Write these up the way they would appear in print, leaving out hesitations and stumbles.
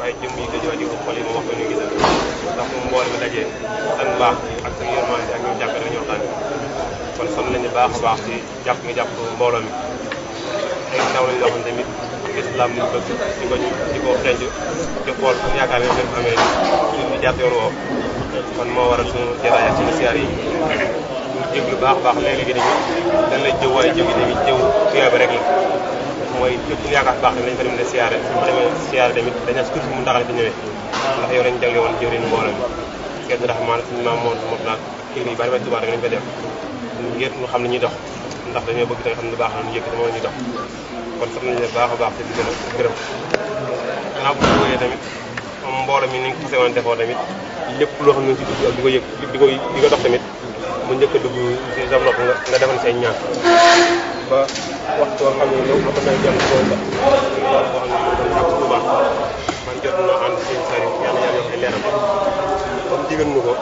waaye jëm yi dañoo di ko xool yi ma wax ko ñu gisal ndax moom mboole mi dajee ak mbaax ak sa yërmande ak ñoom jàkk dañu waxtaan kon sonn nañu baax a baax ci jàpp nga jàpp mbooloo mi ay ndaw lañ loo xam tamit islam ñu bëgg di ko xenc di xool fu yaakaar ne ñëpp amee ñu jàpp yoon woo kon moo waral suñu jataay ak suñu siyaar yi ñu jéglu baax a baax léeg-léegi dañ lay jëw waaye jëw yi tamit jëw tuyaaba rek la mooy képp ku yaakaar baax tamit dañ fa dem ne siyaare su ma demee siyaare tamit dañu as tuuti mu ndaxal fi ñëwee ndax yow lañ jagle woon jëwriñu mbooloo mi kenn ndax maanaam suñu maam moom moom naag kii nii bari ba Tuubaa rek lañ fa def ngir ñu xam ne ñuy dox ndax dañoo bëgg tamit xam ne baax na ñu yëkkati moo ñuy dox kon sax nañu baax a baax te di gën a gërëm gannaaw bu ñu wóyee tamit moom mbooloo mi ni nga xasee woon defoo tamit lépp loo xam ne ci dugg ak di ko yëg di ko dox tamit mu njëkk a dugg si sa nopp nga defal say ñaan ba waxtu boo xam ne loolu mën naa jàll boo xam ne ak bu baax man jot na ànd seen sari yàlla yàlla yokk ay leeram comme digal ñu ko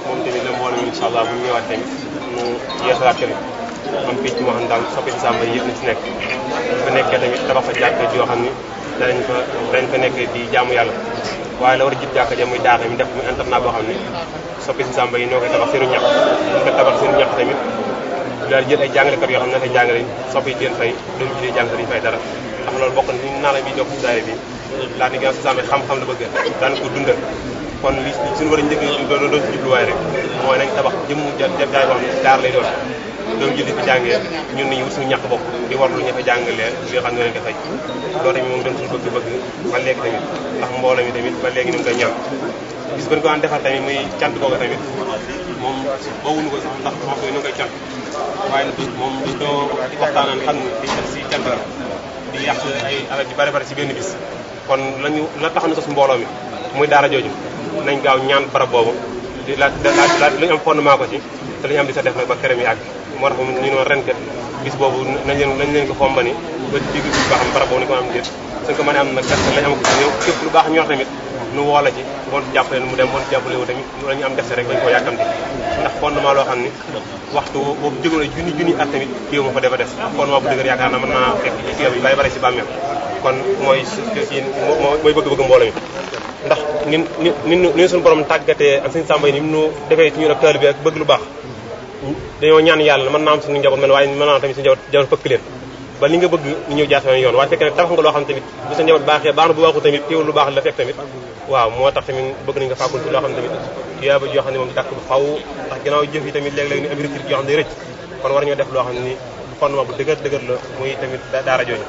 moom tamit la mbooloo mi incha allah bu ñu ñëwaat tamit mu yeesalaat tamit am picc moo xam ne daal soppi si sàmba yëpp na ci nekk bu nekkee tamit tabax fa jàkka joo xam ni danañ fa nekk di jaamu yàlla waaye la war a jib jàkka ja muy daara mi def muy internat boo xam ne soppi si sàmba yi ñoo koy tabax seenu ñax ñu ko tabax seenu ñax tamit daal jël ay jàngalekat yoo xam ne dafay jàngale soppi yi leen fay doon ji jàng dañu fay dara ndax loolu bokk na ñu naa la bi jox si daara bi laa ni gën si sàmba xam-xam la bëgg daan ko dundal kon li suñu war a njëkk doon si jubluwaay rek mooy nañ tabax jëmm jaay boo xam ne daar lay doon doom ji di fi jàngee ñun nañu wut suñu ñàkk bopp di war lu ñu fa jàngalee li nga xam ne leen ko fay loolu tamit moom doon suñu bëgg-bëgg ba léegi tamit ndax mbooloo mi tamit ba léegi ñu ngi koy ñaan gis bañ ko daan defar tamit muy cant googu tamit moom bawuñu ko sax ndax wax ñu ngi koy cant waaye moom dañ doo di waxtaanaan xam ne di def si cant la di yàq ay alal yu bari bari si benn bis kon la tax na sos mbooloo mi muy daara jooju nañ gaaw ñaan barab boobu di la lu ñu am fondement ko ci te lu ñu am di sa def nag ba këram yi àgg moo tax ñu noonu ren kat bis boobu nañ leen ko fombani ba digg bis boo xam barab boobu ni ko am déet suñ ko mënee am nag kat lañ am ko ñëw képp lu baax ñor tamit nu woo la ci bon jàppale mu dem bon jàppale wu tamit la ñu am def rek bañ koo yàkkamti ndax fondement loo xam ni waxtu boobu jógoon na junni at tamit kii ma fa defa des ndax fondement bu dëgër yaakaar naa mën naa fekk ci kii yi bari bari si bàmmeel kon mooy mooy bëgg-bëgg mbooloo mi ndax ni suñu borom tàggatee ak suñu sàmba yi ni mu nu defee ci ñun ak taalibe bi ak bëgg lu baax dañoo ñaan yàlla mën naa am suñu njaboot mel waaye mën naa tamit suñu njaboot fëkk leen ba li nga bëgg ñu ñëw jaar yoon waaye fekk ne tabax nga loo xam tamit bu sa njaboot baaxee baax na bu baaxul tamit teewul lu baax la fekk tamit waaw moo tax tamit bëgg nañ nga fàggul ci loo xam ne tamit yaa ba joo xam ne moom dàkk bu xaw ndax ginnaaw jëf yi tamit léeg-léeg ni agriculture yoo xam ne day rëcc kon war ñoo def loo xam ne ni fondement bu dëgër la muy tamit daara jooju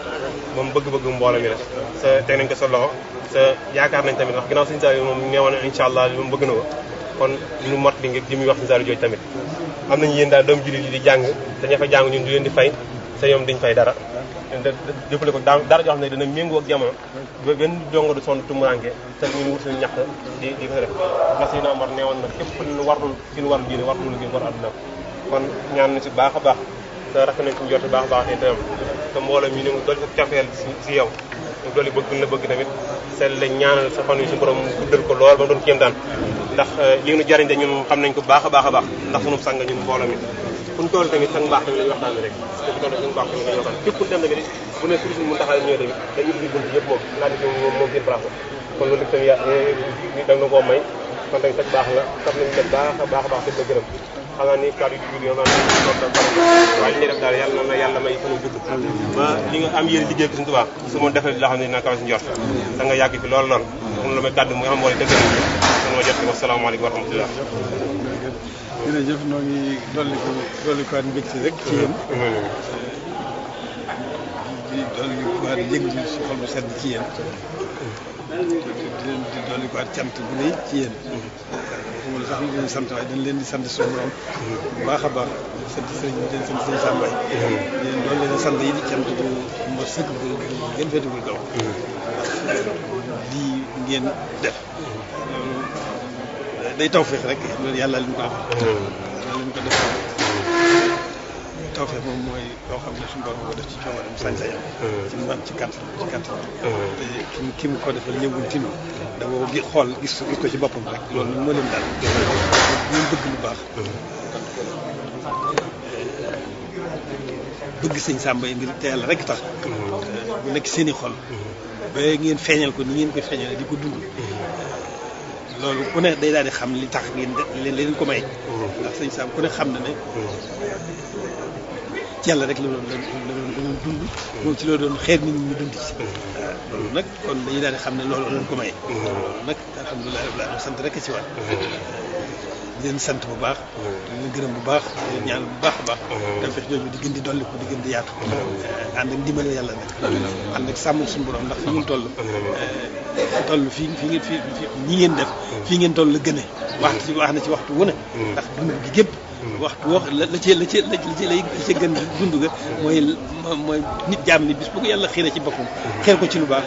moom bëgg-bëgg mbooloo mi la sa teg nañ ko sa loxo sa yaakaar nañ tamit ndax ginnaaw suñu saa yi moom neewoon na incha allah moom bëgg na ko kon ñu mot li nga jëm wax suñu saa jooju tamit am nañu yéen daal doomu jullit yi di jàng te ña fa jàng ñun du leen di fay sa ñoom duñ fay dara jëfale ko dara joo xam ne dana méngoo ak jamono benn dongo du sonn tumuranke te ñu wut suñu ñax di ko def parce que Omar nee woon na képp lu warul ci lu war diine war lu liggéey war àdduna kon ñaan na si baax a baax te rafet nañ suñu jot baax a baax itam te mbooloo mi ne mu dool sa cafeel si yow mu dool bëgg la bëgg tamit seen lañ ñaanal sa fan wi suñu borom guddal ko lool ba mu doon kéemtaan ndax li nu jariñ de ñun xam nañ ko baax a baax a baax ndax sunu sang ñun mbooloo mi fu ñu toll tamit sang mbaax tamit lañu waxtaan rek fu ñu toll suñu mbaax tamit lañu waxtaan képp ku dem tamit bu ne suri suñu mun taxaw ñëwee tamit dañu ubbi bunt yëpp moom laa di moom seen place kon loolu lépp tamit da nga koo may kon tamit sag baax la xam nañu ne baax a baax te la gërëm xanaa ni kàddu yu jur yoon waaye li ñuy def daal yàlla na yàlla may sunu gudd ba li nga am yéen liggéey ko suñu tubaab su ma defee loo xam ne dina kaw si njort da nga yàgg fi lool mun la may kàddu mu xam moo dëgg kon ma jot ko asalaamaaleykum wa rahmatullah jërëjëf noo ngi dolli ko mbégte rek ci yéen di dolli ko yëg si xol bu sedd ci yéen di dolli ko cant bu rëy ci yéen xamul sax ñu leen sant waaye dañ leen di sant suñu borom bu baax a baax sant sëriñ bi den sant sëriñ Samba yi leen doon leen sant yi di cant bu mba sëkk bu ngeen féetewul kaw lii ngeen def loolu day tawfeex rek loolu yàlla leen ko def tawfeex moom mooy loo xam ne suñu borom ko def ci coobareem sañ-sañam ci man ci kàttan te ki mu ko defal ñëwul tinu dafa gi xool gis ko ci boppam rek loolu moo leen daal ñu bëgg lu baax bëgg sëñ Samba ngir te yàlla rek tax bu nekk seen i xol ba ngeen feeñal ko ni ngeen koy feeñal di ko dund loolu ku ne day daal di xam li tax ngeen leen ko may ndax sëñ Sam ku ne xam na ne ci yàlla rek la doon dund moom ci loolu doon xeet nit ñi ñu dund ci loolu nag kon dañuy daal di xam ne loolu leen ko may loolu nag alhamdulilah rabbil alamin sant rek a ci war di leen sant bu baax di leen gërëm bu baax di leen ñaan bu baax a baax tawfeex jooju di gën di dolli ko di gën di yaatu ànd ak dimbale yàlla nag ànd ak sàmm suñu borom ndax fi ngeen toll fii ñi ngeen def fii ngeen toll la gëne wax na ci waxtu wu ne ndax dund gi gépp waxtu wax la ci gën dund ga mooy nit jaam ni bis bu ko yàlla xiiree ci boppam xeer ko ci lu baax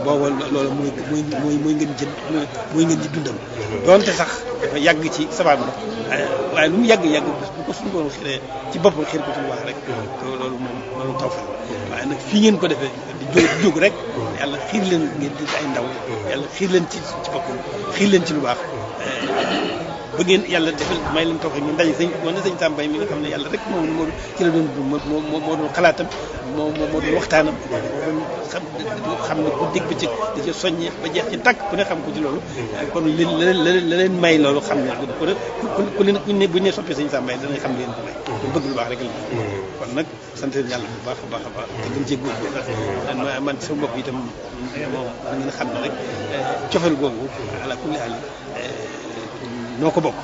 booba loolu mooy ngeen jël mooy ngeen ji dundam doonte sax dafa yàgg ci sabab ndox waaye lu mu yàgg bis bu ko suñu borom xiiree ci boppam xiir ko ci lu baax rek loolu moom loolu tawfeex waaye nag fii ngeen ko defee di jóg rek yàlla xiir leen ngeen di ay ndaw yàlla xiir leen ci boppam xiir leen ci lu baax ba ngeen yàlla defal may leen tawfeex ngeen daje sëñ Sam Mbaye mi nga xam ne yàlla rek moo ci la doon moo doon xalaatam moo doon waxtaanam moo doon xam ne bu dégg ba ci da ci soññee ba jeex ci tàkk ku ne xam ko ci loolu kon la leen may loolu xam ne ku leen buñ ne soppee sëñ Sam Mbaye danañ xam leen ko may ku bëgg lu baax rek la kon nag sant leen yàlla bu baax a baax a baax te gën cee góorgóorlu man sama bopp itam moom da ngeen xam ne rek cofeel googu ala kulli haal noo ko bokk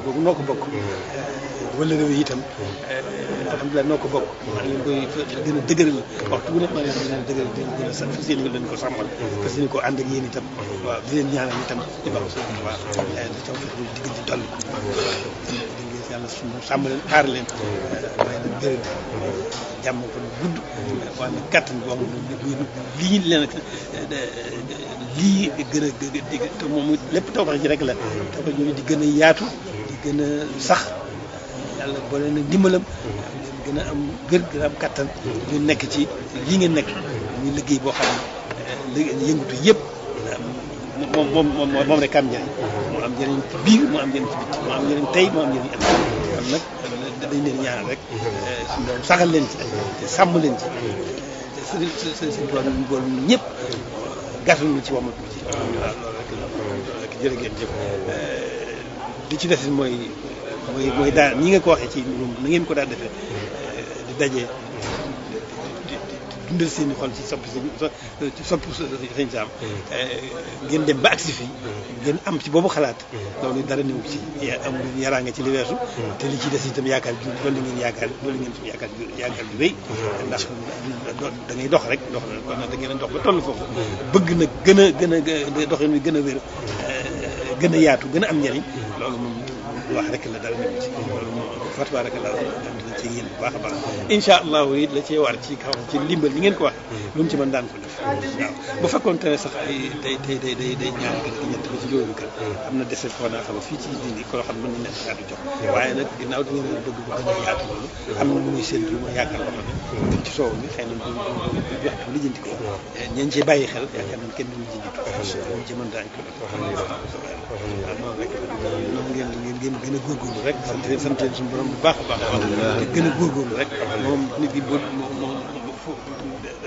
boobu noo ko bokk wala réew yi itam alhamdulilah noo ko bokk maa ngi leen koy gën a dëgëral waxtu bu nekk maa ngi leen di gën a dëgëral di gën a sant fas yéene leen ko sàmmal fas yéene ko ànd ak yéen itam waaw di leen ñaanal itam di baax seen waaw di taw fi di gën di dolli yàlla suñu sàmm leen aar leen may leen gërëm jàmm ko gudd waaye nag kàttan boo xam ne lii leen lii gën a te moom lépp tawfeex ji rek la tawfeex jooju di gën a yaatu di gën a sax yàlla boole na dimbalam gën a am gën a am kattan ñu nekk ci lii ngeen nekk muy liggéey boo xam ne yëngutu yëpp moom rek am njëriñ moo am njëriñ ci biir moo am njëriñ ci bitti moo am njëriñ tey moo am njëriñ ëllëg kon nag dañ leen ñaanal rek suñu doom saxal leen ci te sàmm leen ci te sëñ Tuubaa ñu bool ñëpp gàttal ñu ci wamatu ci waaw loolu rek jërë ngeen jëf li ci des mooy daal ñi nga ko waxee ci na ngeen ko daal defee di daje dundal seen i xol ci sopp sëñ Sam ngeen dem ba agsi fii ngeen am ci boobu xalaat loolu dara néew ci am yaraa nga ci li weesu te li ci des itam yaakaar ju loolu ngeen yaakaar loolu ngeen suñu yaakaar ju rëy ndax da ngay dox rek dox na kon nag da ngeen dox ba toll foofu bëgg nag gën a doxin wi gën a wér gën a yaatu gën a am njëriñ loolu moom wax rek la dara néew ci loolu moom fatwa rek la am dina ci yéen bu baax a baax incha allahu it la cee war ci kaw ci ndimbal ni ngeen ko wax lu mu ci mën daan ko def waaw bu fekkoon te ne sax ay day ñaari kër gi ñett ba ci juróomi kër am na dese foo naa xam fii ci dindi ko xam ne mën nañu leen jox waaye nag ginnaaw da ngeen bëgg bu gën a yaatu loolu am na lu muy séntu ma yaakaar loo xam ne ci soow mi xëy na du wax bu lijjanti ko ñeen ci bàyyi xel yaakaar nañ kenn duñu lijjanti ñu ci mën daañ ko def waaw noonu rek noonu ngeen gën a góorgóorlu rek sant leen suñu borom bu baax a baax te gën a góorgóorlu rek moom nit ki moom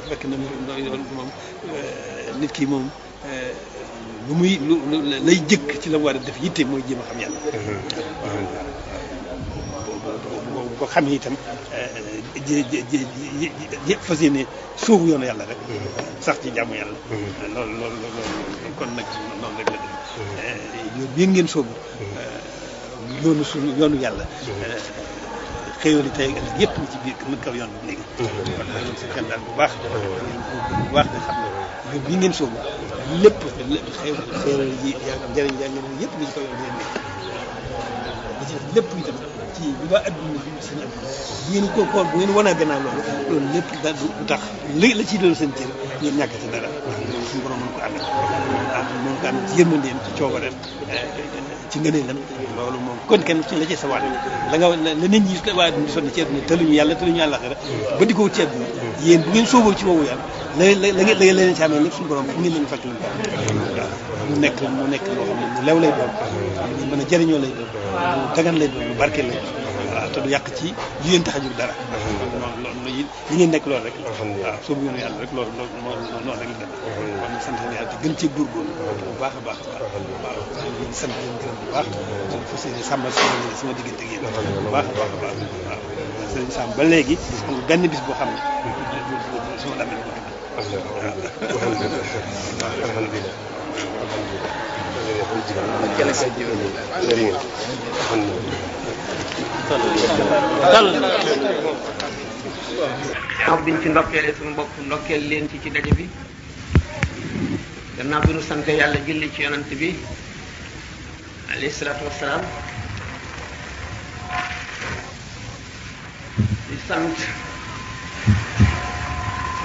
fekk na moom nit ki moom lu lay jëkk ci la war a def yitte mooy jéem a xam yàlla bu ko xamee itam fas yéene sóobu yoonu yàlla rek sax ci jàmm yàlla loolu kon nag noonu rek la dem yoon bi ngeen sóobu yoonu yàlla xëyoon tey ak ëllëg yëpp ni ci biir mën kaw yoon bi léegi kon nag si xel daal bu baax bu baax nga xam ne yoon bi ngeen sóobu lépp xëyoon yi yaa ngi njëriñ yaa ngi yëpp ni ci kaw yoon bi nekk li ci lépp itam ci bi ba adduna bi seen adduna bu ngeen ko xool bu ngeen wan a gannaaw loolu lépp daal du tax la ciy doon seen cër ngeen ñàkk ci dara loolu suñu borom mën ko amee mën ko amee ci yërmandeem ci coobareem ci ngëneelam loolu moom kon kenn ci la ci sa wàll la nit ñi waa di sonn ci àdduna tëluñu yàlla tëluñu àllaxira ba di ko wut ci àdduna yéen bu ngeen sooboo ci woowu yàlla la leen ci amee lépp suñu borom fu ngeen leen fekk leen ko waaw mu nekk loo xam ne lu lew lay doon lu mën a jëriñoo lay doon lu dagan lay doon lu barkeel lay doon waaw te du yàq ci li leen tax a jóg dara. loolu li ngeen nekk loolu rek. waaw soo bëggoon yàlla rek loolu noonu rek la dem. kon ñu sant yàlla te gën cee góorgóorlu bu baax a baax a baax. waaw ñu sant leen gërëm bu baax. te fas yéene sàmmal sama diggante ak yéen bu baax a baax a baax. waaw sëriñ Sam ba léegi amul benn bis boo xam ne sama lamine ko waaw biñ ci ndokkeele suñu bopp ndokkeel leen ci daje bi gannaaw bi nu sant yàlla julli ci yonant bi alayhi salaatu wassalaam di sant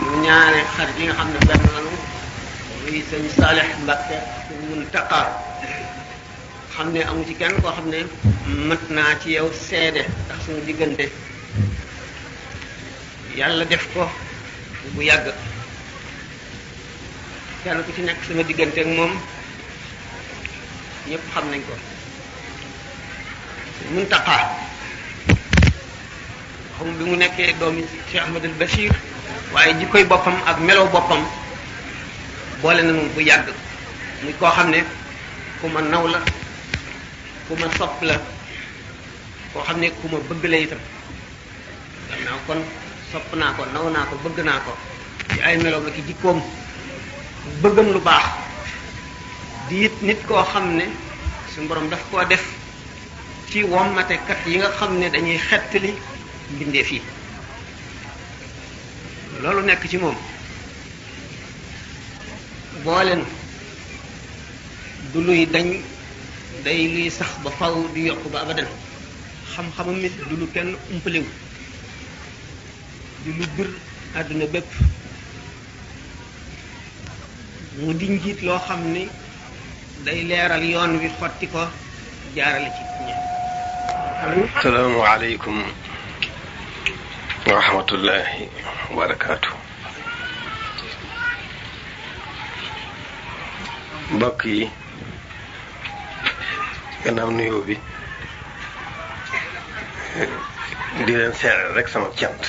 ñu ñaari xarit yi nga xam ne benn lanu muy sëñ Saalix Mbàkke sëñ Muntaqa xam ne amu ci kenn koo xam ne mat naa ci yow seede ndax suñu diggante yàlla def ko bu yàgg kenn ku ci nekk sama diggante ak moom ñëpp xam nañ ko Muntaqa xam bi mu nekkee doomi Cheikh Ahmadul Bachir waaye jikkoy boppam ak melow boppam boole na moom bu yàgg muy koo xam ne ku ma naw la ku ma sopp la koo xam ne ku ma bëgg la itam gannaaw kon sopp naa ko naw naa ko bëgg naa ko ci ay melow la ki jikkoom bëggam lu baax di it nit koo xam ne suñu borom daf koo def ci wommatekat yi nga xam ne dañuy xettali mbindeef yi loolu nekk ci moom booleen du luy dañ day luy sax ba faw di yokk ba abadan xam-xamam mi du lu kenn umpalewu di lu bir àdduna bépp mu di njiit loo xam ni day leeral yoon wi xotti ko jaarale ci ñe asalaamu aleykum wa rahmatullahi wa barakaatu mbokk yi gannaaw nuyoo bi di leen seeral rek sama cant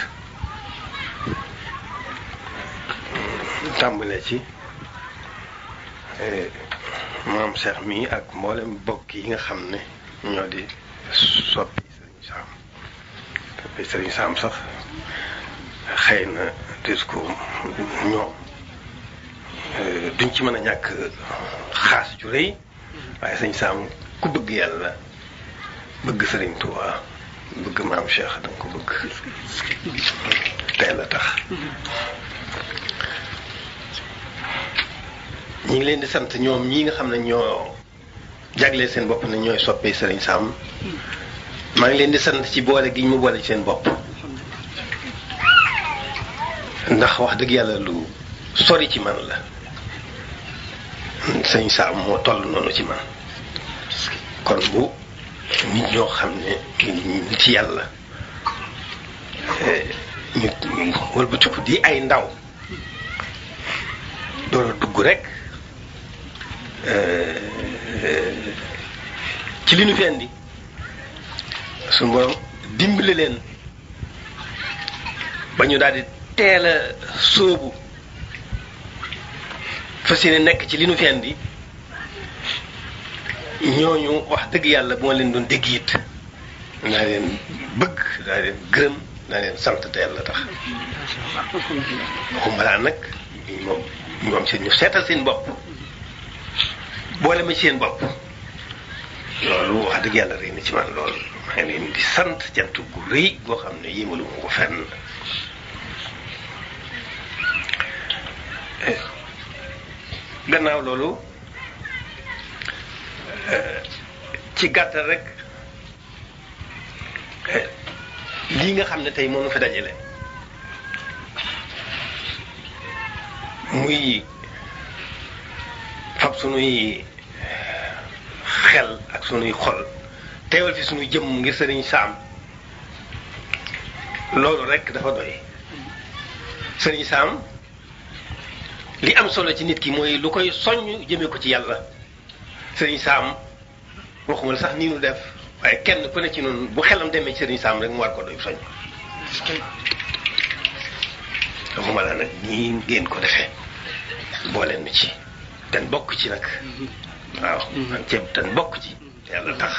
tàmbale ci maam Cheikh mi ak mboolem mbokk yi nga xam ne ñoo di soppi Sëriñ Sam soppi Sëriñ Sam sax xëy na dis ko ñoom duñ ci mën a ñàkk xaas ju rëy waaye Sëriñ Sam ku bëgg yàlla bëgg Sëriñ Tuubaa bëgg maam Cheikh danga ko bëgg tey la tax ñi ngi leen di sant ñoom ñi nga xam ne ñoo jagleel seen bopp ne ñooy soppee Sëriñ Sam maa ngi leen di sant ci boole gi ñu mu boole ci seen bopp ndax wax dëgg yàlla lu sori ci man la Sëriñ Sam moo toll noonu ci man kon bu nit ñoo xam ne nit yàlla ñu wëlbatiku di ay ndaw door a dugg rek ci li nu fi indi suñu borom dimbali leen ba ñu daal di teel a sóobu fas yéene nekk ci li nu fi indi ñooñu wax dëgg yàlla bu ma leen doon dégg it naa leen bëgg naa leen gërëm naa leen sant te yàlla tax waxumala nag ñoom seen ñu seetal seen bopp boole ma ci seen bopp loolu wax dëgg yàlla rëy na ci man lool maa ngi leen di sant cant gu rëy goo xam ne yéemalu ma ko fenn gannaaw loolu ci gàttal rek lii nga xam ne tey moom fi dajale muy fab sunuy xel ak sunuy xol teewal fi sunuy jëmm ngir Sëriñ Sam loolu rek dafa doy Sëriñ Sam li am solo ci nit ki mooy lu koy soññ jëmee ko ci yàlla Sëriñ Sam waxuma la sax nii nu def waaye kenn ku ne ci noonu bu xelam demee ci sëriñ Sam rek mu war ko doy soññ waxuma la nag ñii ngeen ko defee booleen mi ci ten bokk ci nag waaw man ceeb ten bokk ci te yàlla tax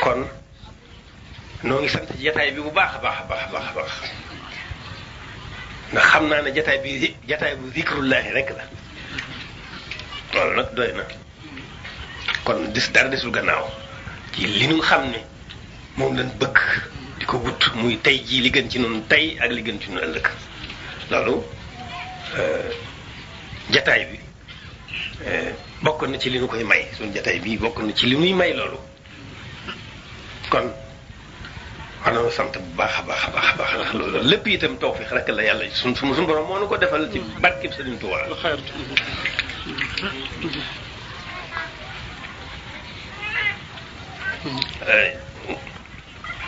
kon noo ngi sant ci jataay bi bu baax a baax a baax a baax a baax ndax xam naa ne jataay bu zikrullahi rek la loolu nag doy na kon dara desul gannaaw ci li ñu xam ne moom lañ bëgg di ko wut muy tey jii li gën ci noonu tey ak li gën ci noonu ëllëg loolu jataay bi bokk na ci li ñu koy may suñu jataay bi bokk na ci li ñuy may loolu kon war na sant bu baax a baax a baax a baax ndax loolu lépp itam tawfiix rek la yàlla suñu borom moo nu ko defal ci barkeb Sëriñ Tuubaa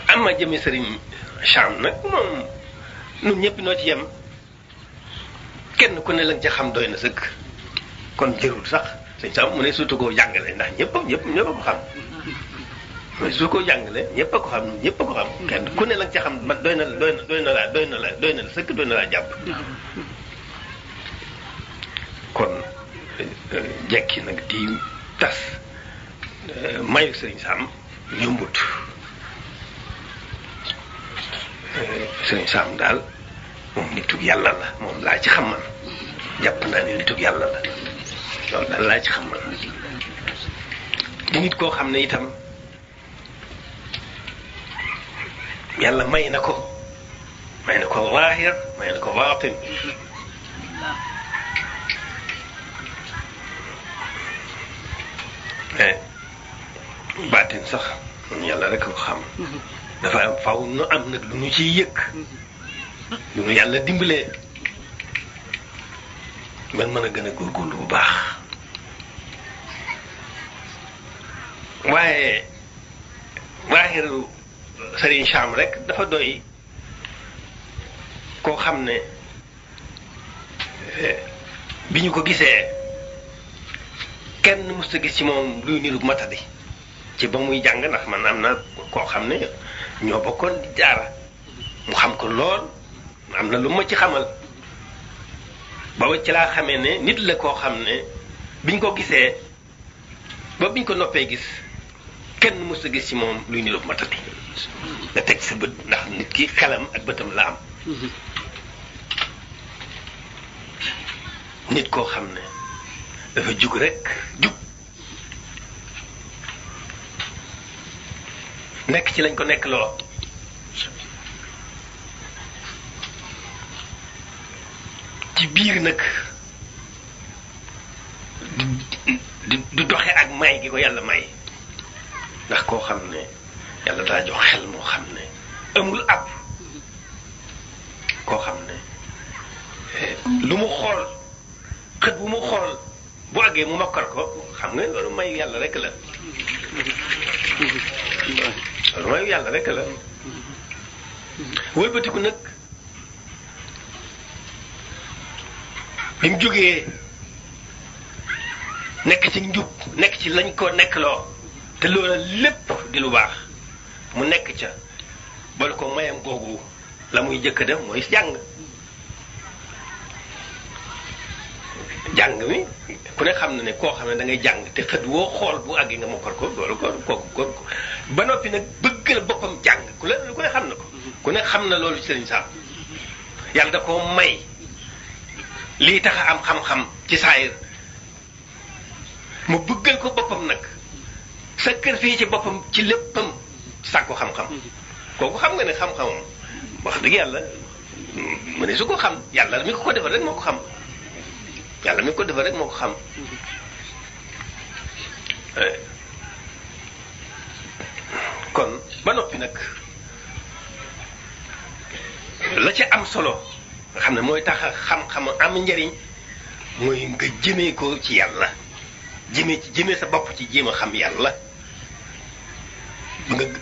am ma jëme Sëriñ Sam nag moom ñun ñëpp noo ci yem kenn ku ne lañ ca xam doy na sëkk kon jërul sax Sëriñ Sam mu ne surtout koo jàngale ndax ñëpp a ko xam mais su ko jàngale ñëpp a ko xam ñëpp a ko xam kenn ku ne lañ ca xam man doy na la sëkk doy na laa jàpp kon jekki nag di tas mayu Sëriñ Sam yombut Sëriñ Sam daal moom nitug yàlla la moom laa ci xam man jàpp naa ne nitug yàlla la loolu daal laa ci xam man di nit koo xam ne itam yàlla may na ko zaahir may na ko baatin baatin sax yàlla rek ko xam dafa am faw nu am nag lu nu ciy yëg lu nu yàlla dimbalee man mën a gën a góorgóorlu bu baax waaye waaxiru Sëriñ Sam rek dafa doy koo xam ne bi ñu ko gisee kenn mës a gis ci moom luy niru matadi ci ba muy jàng ndax man am na koo xam ne ñoo bokkoon di jaara mu xam ko lool am na lu ma ci xamal booba ci laa xamee ne nit la koo xam ne biñ ko gisee ba biñ ko noppee gis kenn mës a gis ci moom luy niru matadi nga teg sa bët ndax nit ki xelam ak bëtam la am nit koo xam ne dafa jug rek jug nekk ci lañ ko nekk loo ci biir nag du doxe ak may gi ko yàlla may ndax koo xam ne yàlla daa jox xel moo xam ne amul ab koo xam ne lu mu xool xët bu mu xool bu àggee mu mokkal ko xam nga loolu mayu yàlla rek la loolu mayu yàlla rek la wëlbatiku nag bi mu jógee nekk ci njub nekk ci lañ ko nekkloo te loola lépp di lu baax mu nekk ca bala ko mayam googu la muy jëkk def mooy jàng mi ku ne xam na ne koo xam ne da ngay jàng te xët woo xool bu àggee nga mokkal ko loolu ko ba noppi nag bëgg la boppam jàng ku ne xam na ko ku ne xam na loolu Sëriñ Sam yàlla da koo may lii tax a am xam-xam ci saayir mu bëggal ko boppam nag sa kër fii ci boppam ci léppam sàkku xam-xam kooku xam nga ne xam-xamam wax dëgg yàlla mu ne su ko xam yàlla mi ko defal rek moo ko xam yàlla mi ko defal rek moo ko xam kon ba noppi nag la ca am solo nga xam ne mooy tax a xam-xam am njariñ mooy nga jëmee ko ci yàlla jëmee sa bopp ci jéem a xam yàlla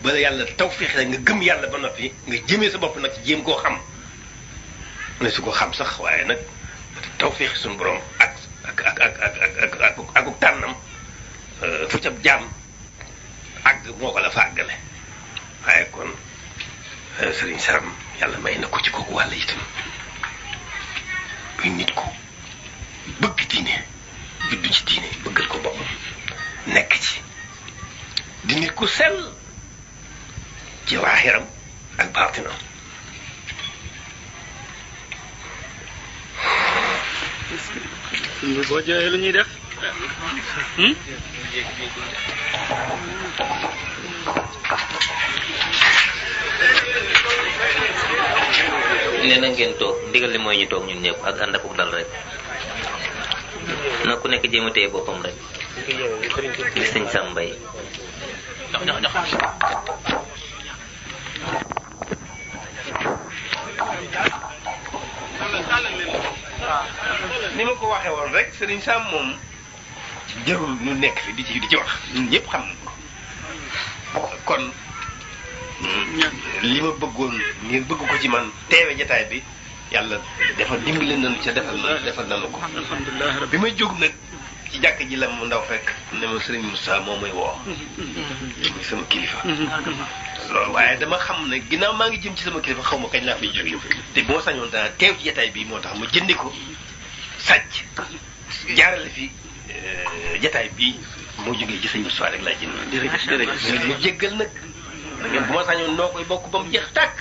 ba yàlla tawfiix nga gëm yàlla ba noppi nga jëmee sa bopp nag ci jéem koo xam ne su ko xam sax waaye nag tawfiix suñu borom ak tànnam fu ca jaam àgg moo ko la fa àggale waaye kon Serigne Sam yàlla may na ko ci kooku wàll itam muy nit ko bëgg diine juddu ci diine bëggal ko boppam nekk ci di nit ku sell ci waaxiram ak baatinam boo jooyee lu ñuy def nee na ngeen toog ndigal li mooy ñu toog ñun ñëpp ak ànd ak dal rek na ku nekk jéem a téye boppam rek di sëñ Sam Mbaye ni ma ko waxee woon rek Serigne Sam moom jarul ñu nekk fi di ci wax ñun ñëpp xam kon li ma bëggoon ngeen bëgg ko ci man teewe jataay bi yàlla dafa dimbali nañu ca defal nañu ko alhamdulilah bi may jóg nag ci jàkk ji la mu ndaw fekk ne ma Serigne Moussa moo may woo muy sama kilifa loolu waaye dama xam ne ginnaaw maa ngi jëm ci sama kilifa xaw ma kañ laa fay jóge te boo sañoon dana teew ci jataay bi moo tax ma jëndi ko sàcc jaarale fi jataay bi moo jógee ci sëñ Moussa rek laa jënd jërëjëf mu jéggal nag na ngeen bu ma sañoon noo koy bokk ba mu jeex tàkk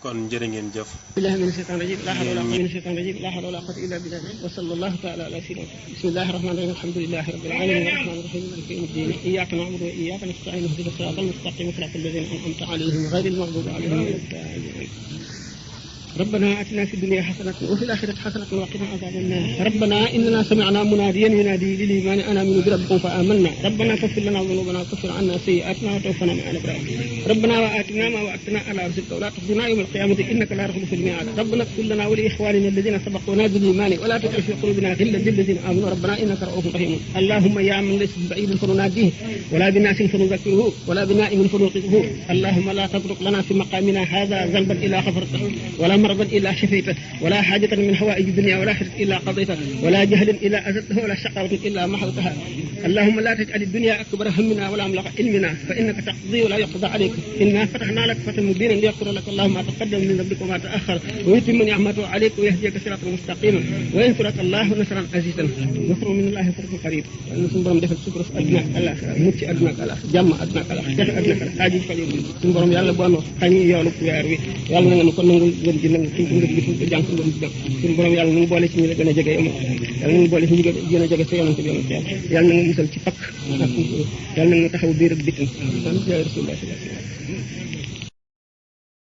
kon jërë ngeen jëf billahi min shaytan rajim la hawla wala quwwata min shaytan rajim la hawla wala quwwata illa billah wa sallallahu ta'ala ala sayyidina bismillahir rahmanir rahim alhamdulillahi rabbil alamin arrahmanir rahim maliki yawmiddin iyyaka na'budu wa iyyaka nasta'in ihdinas siratal mustaqim siratal ladzina an'amta alayhim ghayril maghdubi alayhim waladdallin ربنا آتنا في الدنيا حسنة وفي الآخرة حسنة وقنا عذاب النار ربنا إننا سمعنا مناديا ينادي للإيمان أن آمنوا بربكم فآمنا ربنا فاغفر لنا ذنوبنا وكفر عنا سيئاتنا وتوفنا مع الأبرار ربنا وآتنا ما وعدتنا على رسلك ولا تخزنا يوم القيامة إنك لا تخلف الميعاد ربنا اغفر لنا ولإخواننا الذين سبقونا بالإيمان ولا تجعل في قلوبنا غلا للذين آمنوا ربنا إنك رؤوف رحيم اللهم يا من ليس بعيد فنناديه ولا بناس فنذكره ولا بنائم فنوقظه اللهم لا تترك لنا في مقامنا هذا ذنبا إلا غفرته ولا مرضا إلا شفيته ولا حاجة من حوائج الدنيا ولا آخرة إلا قضيته ولا جهل إلا أزلته ولا شقاوة إلا محوتها اللهم لا تجعل الدنيا أكبر همنا ولا مبلغ علمنا فإنك تقضي ولا يقضى عليك إنا فتحنا لك فتحا مبينا ليغفر لك الله ما تقدم من ذنبك وما تأخر ويتم نعمته عليك ويهديك صراطا مستقيما وينصرك الله نصرا عزيزا نصر من الله فرج قريب suñu borom defal sutura aduna ak alaxira mucc aduna ak alaxira jàmm aduna ak alaxira jafe aduna ak aaji fa suñu borom yàlla boo noo xañ yoolu weer wi yàlla na nga ko nangul gën di nangu suñu ngir gi ko jàng suñu borom yàlla nañu boole ci ñu la gën a jege yomal yàlla nañu boole ci ñu gën a jege sa yonante bi yomal yàlla na nga musal ci pakk ak yàlla na nga taxaw biir ak bitim